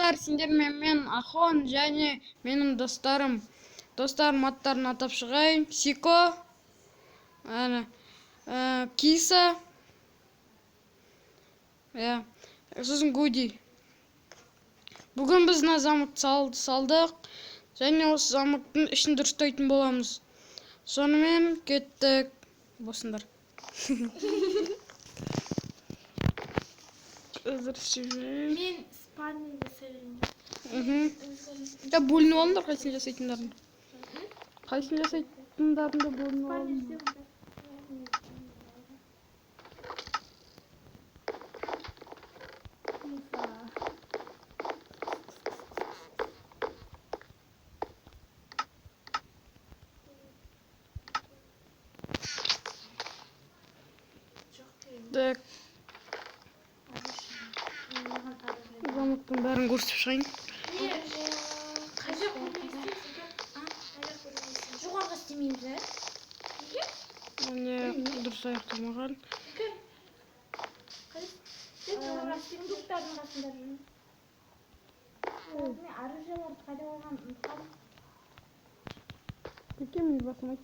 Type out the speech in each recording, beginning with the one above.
Достар, сендер мен Ахон және менің достарым. Достарым аттарын атап шығайын. Сико, Киса, сосын Гуди. Бүгін біз мына замокты салдық, және осы замоктың ішін дұрыстайтын боламыз. Сонымен кеттік. Босыңдар. Мен спальныйды сөйлеймін. Ja, bölünüp alınlar kaysını жасайтындарында. Kaysını жасайтындарында bölünüp алындар. Так. Замоктың бәрін көрсетіп шығайын. Қажа көрмейсің? Жоғарғы істемейміз, ә? Міне, дұрыс аяқтамаған. Сундуктардың қасында жүрмін. Мен оружияларды қайда қойған ұмытқанмын. Көкем үй басыма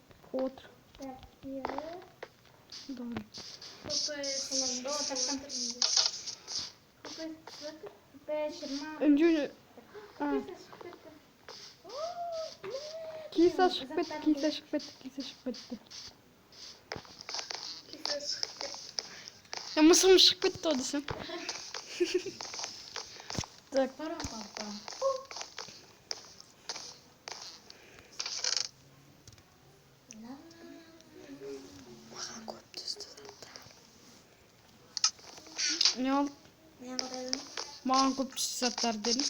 отыр. Так, бері. Давай. Önce Kisa çıkıp bitti. Ya mısır mı çıkıp bitti o desem. Так. Маған көп түсті заттар. Ne oldu? Ne kadar? Маған көп түсті заттар дедім.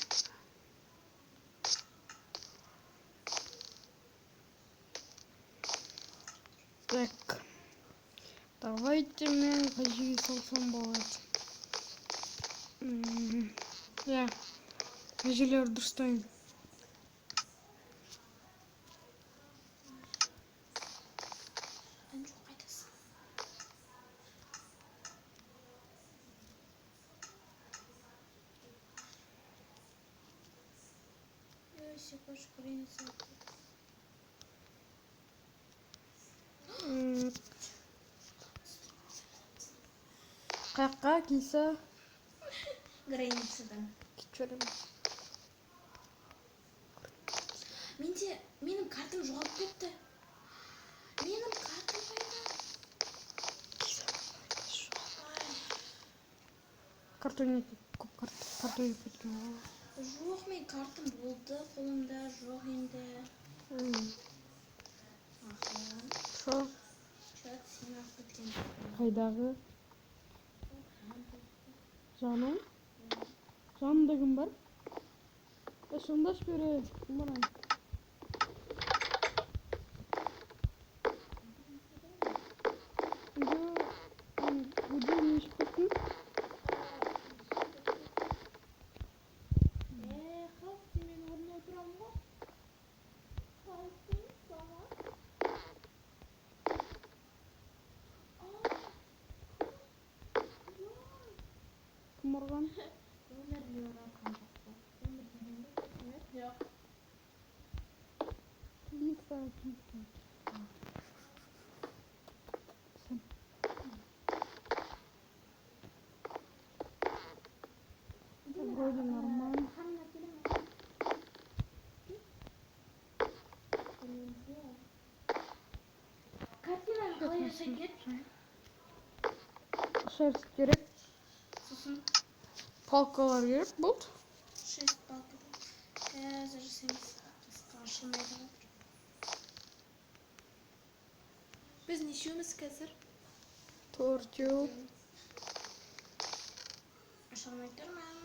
Так. Давайте мен қажеге салсам болады. Я қажелер дұрыстаймын. Қаққа Киса Границадан. кетіп Менің картам жоғалып кетті. Менің картам қайда? Картон көп картон кеткен. Жоқ, мен картам болды, қолымда жоқ енді. Шо? Чат, сен алып кеткен. Қайдағы? Жаным? Жанымда кім бар? Шындаш бере. Кім бар? Гуди не ішіп кеттің? Қалып, мен орнына отырамын ғой. Қалыптың саған. Кім ұрған? Өмір ұрған жоқты. Өмір дегенде? Жоқ. Киса. Вроде нормально. Картинаны қалай жасайды еді? Шерсть керек. Сосын Палкалар керек болды. 6 палка. Қазір жасаймыз. Ашылмайды ғой. Біз нешеуміз қазір? 4. Ашылмай тұрмын.